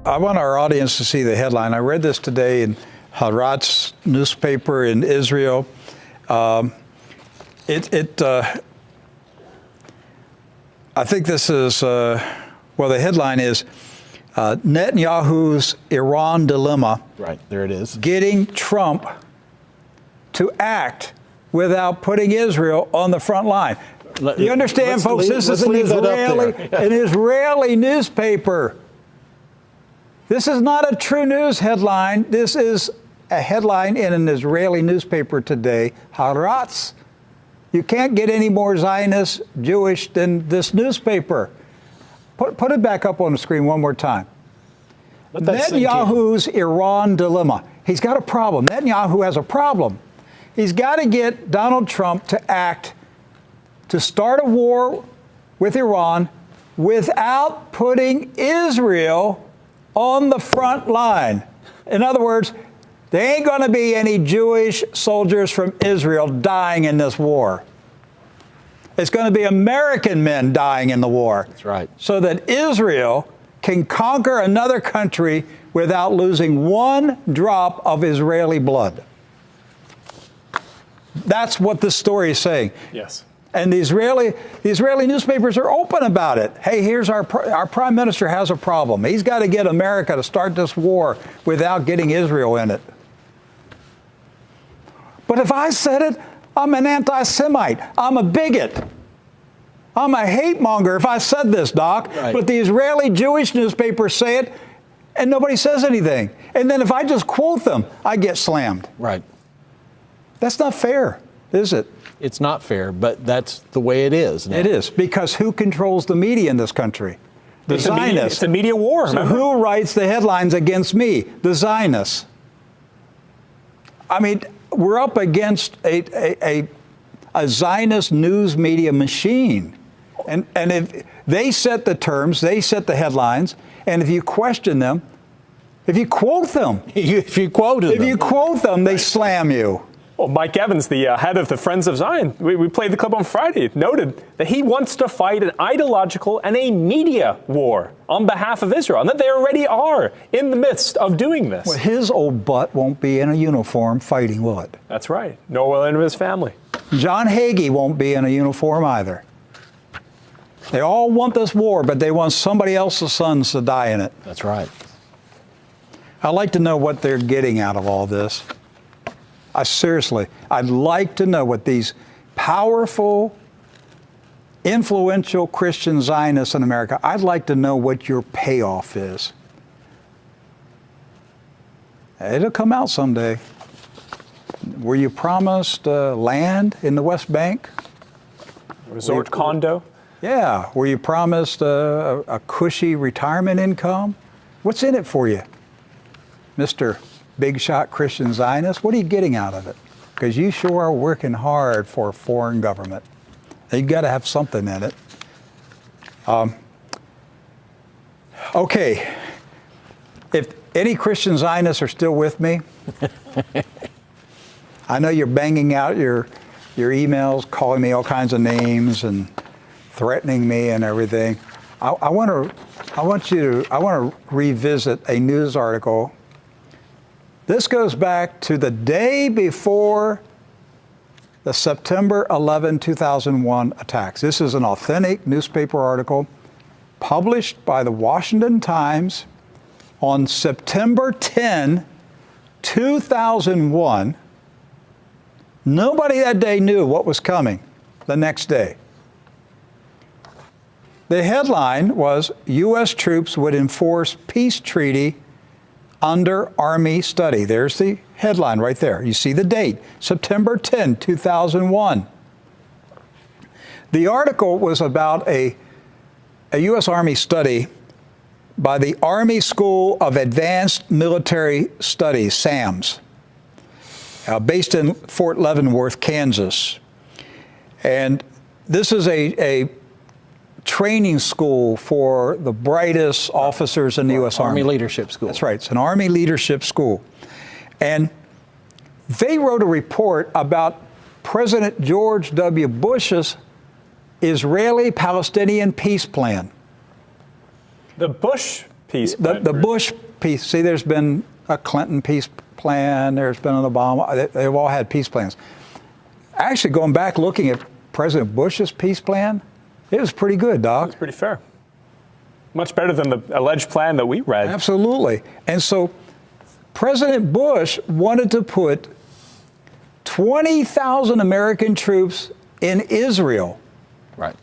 I want our audience to see the headline. I read this today in Haaretz newspaper in Israel. I think this is, the headline is Netanyahu's Iran dilemma. Right, there it is. Getting Trump to act without putting Israel on the front line. You understand, folks? This is an Israeli newspaper. This is not a true news headline. This is a headline in an Israeli newspaper today, Haaretz. You can't get any more Zionist, Jewish than this newspaper. Put it back up on the screen one more time. Netanyahu's Iran dilemma. He's got a problem. Netanyahu has a problem. He's got to get Donald Trump to act to start a war with Iran without putting Israel on the front line. In other words, there ain't going to be any Jewish soldiers from Israel dying in this war. It's going to be American men dying in the war. That's right. So that Israel can conquer another country without losing one drop of Israeli blood. That's what this story is saying. Yes. And the Israeli newspapers are open about it. Hey, here's our prime minister has a problem. He's got to get America to start this war without getting Israel in it. But if I said it, I'm an anti-Semite. I'm a bigot. I'm a hate monger if I said this, Doc. Right. But the Israeli Jewish newspapers say it, and nobody says anything. And then if I just quote them, I get slammed. Right. That's not fair, is it? It's not fair, but that's the way it is now. It is, because who controls the media in this country? The Zionists. It's a media war. So who writes the headlines against me? The Zionists. I mean, we're up against a Zionist news media machine. And if they set the terms, they set the headlines, and if you question them, if you quote them, they slam you. Well, Mike Evans, the head of the Friends of Zion, we played the clip on Friday, noted that he wants to fight an ideological and a media war on behalf of Israel, and that they already are in the midst of doing this. Well, his old butt won't be in a uniform fighting, will it? That's right. Nor will any of his family. John Hagee won't be in a uniform either. They all want this war, but they want somebody else's sons to die in it. That's right. I'd like to know what they're getting out of all this. Seriously, I'd like to know what these powerful, influential Christian Zionists in America, I'd like to know what your payoff is. It'll come out someday. Were you promised land in the West Bank? Resort condo? Yeah. Were you promised a cushy retirement income? What's in it for you, Mr. Big shot Christian Zionist? What are you getting out of it? Because you sure are working hard for a foreign government. You've got to have something in it. Okay. If any Christian Zionists are still with me, I know you're banging out your emails, calling me all kinds of names and threatening me and everything. I want to revisit a news article. This goes back to the day before the September 11, 2001 attacks. This is an authentic newspaper article published by the Washington Times on September 10, 2001. Nobody that day knew what was coming the next day. The headline was, U.S. troops would enforce peace treaty under Army study. There's the headline right there. You see the date, September 10, 2001. The article was about a U.S. Army study by the Army School of Advanced Military Studies, SAMS, based in Fort Leavenworth, Kansas. And this is a training school for the brightest officers in the U.S. Army. Army Leadership School. That's right. It's an Army Leadership School. And they wrote a report about President George W. Bush's Israeli-Palestinian peace plan. The Bush peace plan. The Bush peace. See, there's been a Clinton peace plan. There's been an Obama. They've all had peace plans. Actually, going back looking at President Bush's peace plan, it was pretty good, Doc. It's pretty fair. Much better than the alleged plan that we read. Absolutely. And so President Bush wanted to put 20,000 American troops in Israel. Right.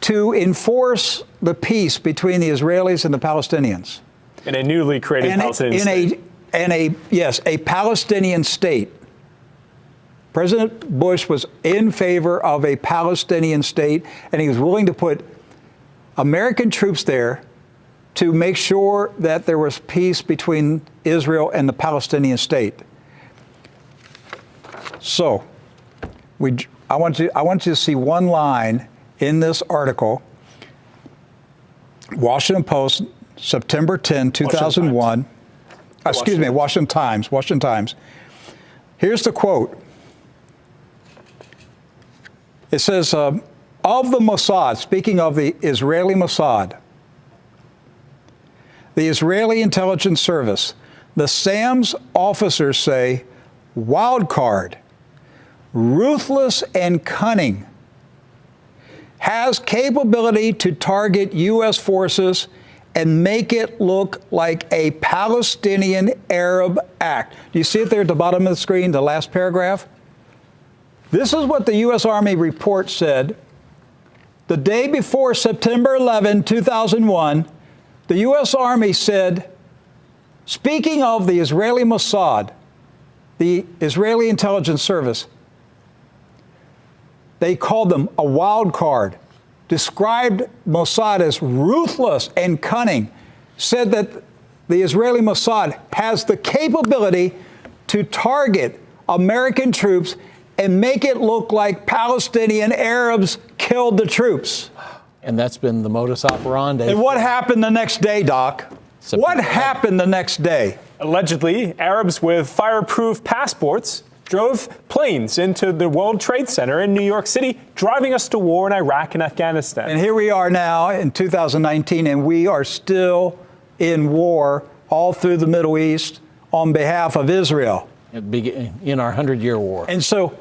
To enforce the peace between the Israelis and the Palestinians. In a newly created Palestinian state. Yes, a Palestinian state. President Bush was in favor of a Palestinian state, and he was willing to put American troops there to make sure that there was peace between Israel and the Palestinian state. So, I want you to see one line in this article, Washington Post, September 10, 2001. Excuse me, Washington Times. Here's the quote. It says, of the Mossad, speaking of the Israeli Mossad, the Israeli Intelligence Service, the SAMS officers say, wild card, ruthless and cunning, has capability to target U.S. forces and make it look like a Palestinian Arab act. Do you see it there at the bottom of the screen, the last paragraph? This is what the U.S. Army report said. The day before September 11, 2001, the U.S. Army said, speaking of the Israeli Mossad, the Israeli Intelligence Service, they called them a wild card, described Mossad as ruthless and cunning, said that the Israeli Mossad has the capability to target American troops and make it look like Palestinian Arabs killed the troops. And that's been the modus operandi. And what happened the next day, Doc? What happened the next day? Allegedly, Arabs with fireproof passports drove planes into the World Trade Center in New York City, driving us to war in Iraq and Afghanistan. And here we are now in 2019, and we are still in war all through the Middle East on behalf of Israel. In our 100-year war. And so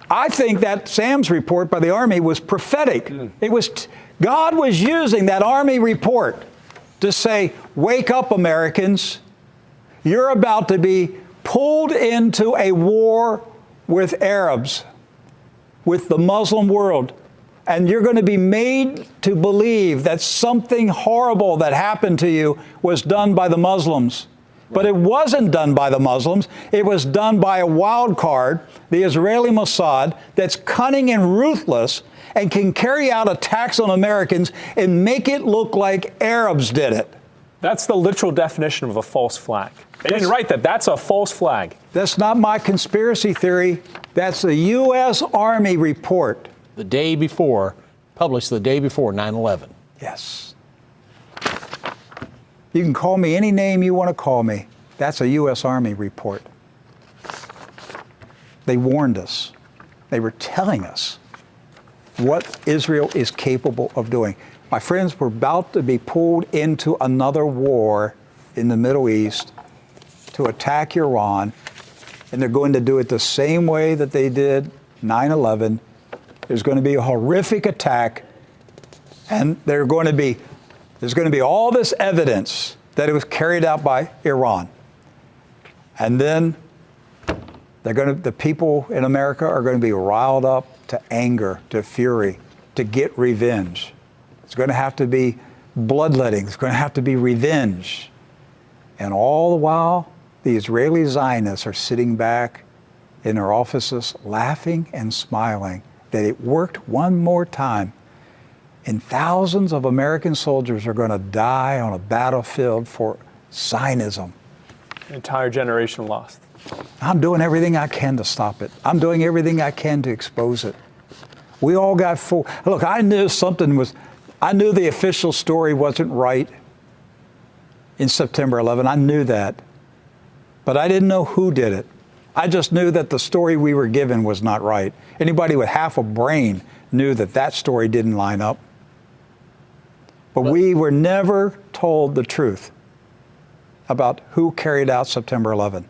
I think that SAMS report by the Army was prophetic. It was God was using that Army report to say, wake up, Americans. You're about to be pulled into a war with Arabs, with the Muslim world. And you're going to be made to believe that something horrible that happened to you was done by the Muslims. But it wasn't done by the Muslims. It was done by a wild card, the Israeli Mossad, that's cunning and ruthless and can carry out attacks on Americans and make it look like Arabs did it. That's the literal definition of a false flag. They didn't write that. That's a false flag. That's not my conspiracy theory. That's the U.S. Army report. The day before, published the day before 9/11. Yes. You can call me any name you want to call me. That's a U.S. Army report. They warned us. They were telling us what Israel is capable of doing. My friends, we're about to be pulled into another war in the Middle East to attack Iran, and they're going to do it the same way that they did 9/11. There's going to be a horrific attack, and there's going to be all this evidence that it was carried out by Iran. And then the people in America are going to be riled up to anger, to fury, to get revenge. It's going to have to be bloodletting. It's going to have to be revenge. And all the while, the Israeli Zionists are sitting back in their offices laughing and smiling that it worked one more time. And thousands of American soldiers are going to die on a battlefield for Zionism. An entire generation lost. I'm doing everything I can to stop it. I'm doing everything I can to expose it. We all got fooled. Look, I knew the official story wasn't right in September 11. I knew that. But I didn't know who did it. I just knew that the story we were given was not right. Anybody with half a brain knew that that story didn't line up. But we were never told the truth about who carried out September 11.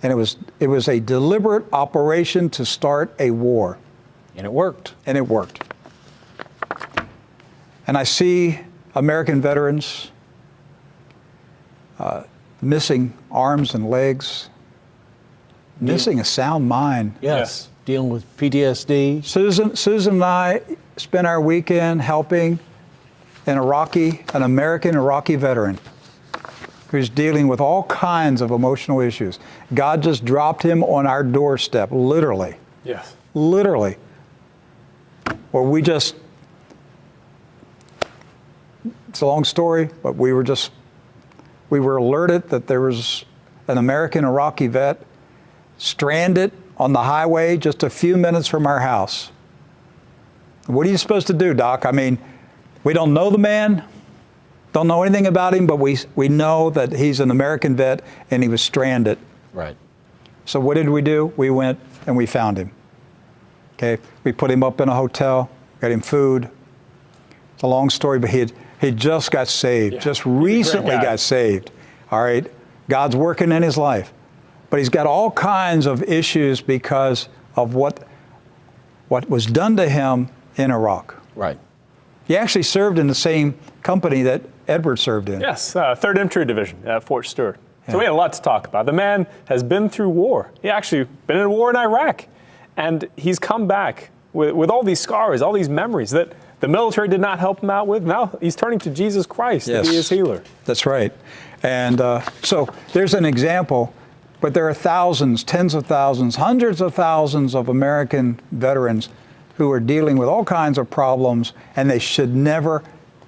And it was a deliberate operation to start a war. And it worked. And it worked. And I see American veterans missing arms and legs, missing a sound mind. Yes. Dealing with PTSD. Susan and I spent our weekend helping an American Iraqi veteran who's dealing with all kinds of emotional issues. God just dropped him on our doorstep, literally. Yes. Literally. Where it's a long story, but we were alerted that there was an American Iraqi vet stranded on the highway just a few minutes from our house. What are you supposed to do, Doc? I mean, we don't know the man, don't know anything about him, but we know that he's an American vet and he was stranded. Right. So what did we do? We went and we found him. Okay, we put him up in a hotel, got him food. It's a long story, but he just got saved, just recently got saved. All right, God's working in his life, but he's got all kinds of issues because of what was done to him in Iraq. Right. He actually served in the same company that Edward served in. Yes, 3rd Infantry Division at Fort Stewart. So we had a lot to talk about. The man has been through war. He actually been in a war in Iraq. And he's come back with all these scars, all these memories that the military did not help him out with. Now he's turning to Jesus Christ to be his healer. That's right. And so there's an example, but there are thousands, tens of thousands, hundreds of thousands of American veterans who are dealing with all kinds of problems, and they should never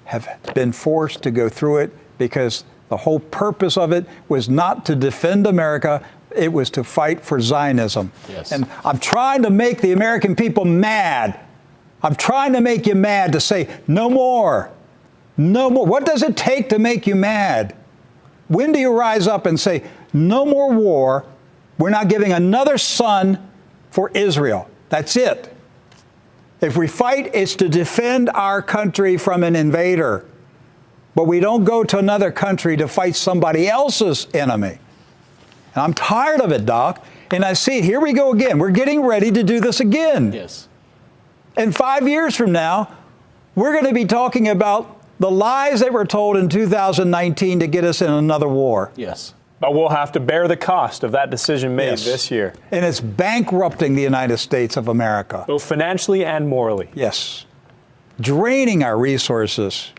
have been forced to go through it, because the whole purpose of it was not to defend America. It was to fight for Zionism. Yes. And I'm trying to make the American people mad. I'm trying to make you mad, to say, no more. No more. What does it take to make you mad? When do you rise up and say, no more war? We're not giving another son for Israel. That's it. If we fight, it's to defend our country from an invader. But we don't go to another country to fight somebody else's enemy. And I'm tired of it, Doc. And I see it. Here we go again. We're getting ready to do this again. Yes. And 5 years from now, we're going to be talking about the lies that were told in 2019 to get us in another war. Yes. But we'll have to bear the cost of that decision made this year. And it's bankrupting the United States of America. Both financially and morally. Yes. Draining our resources.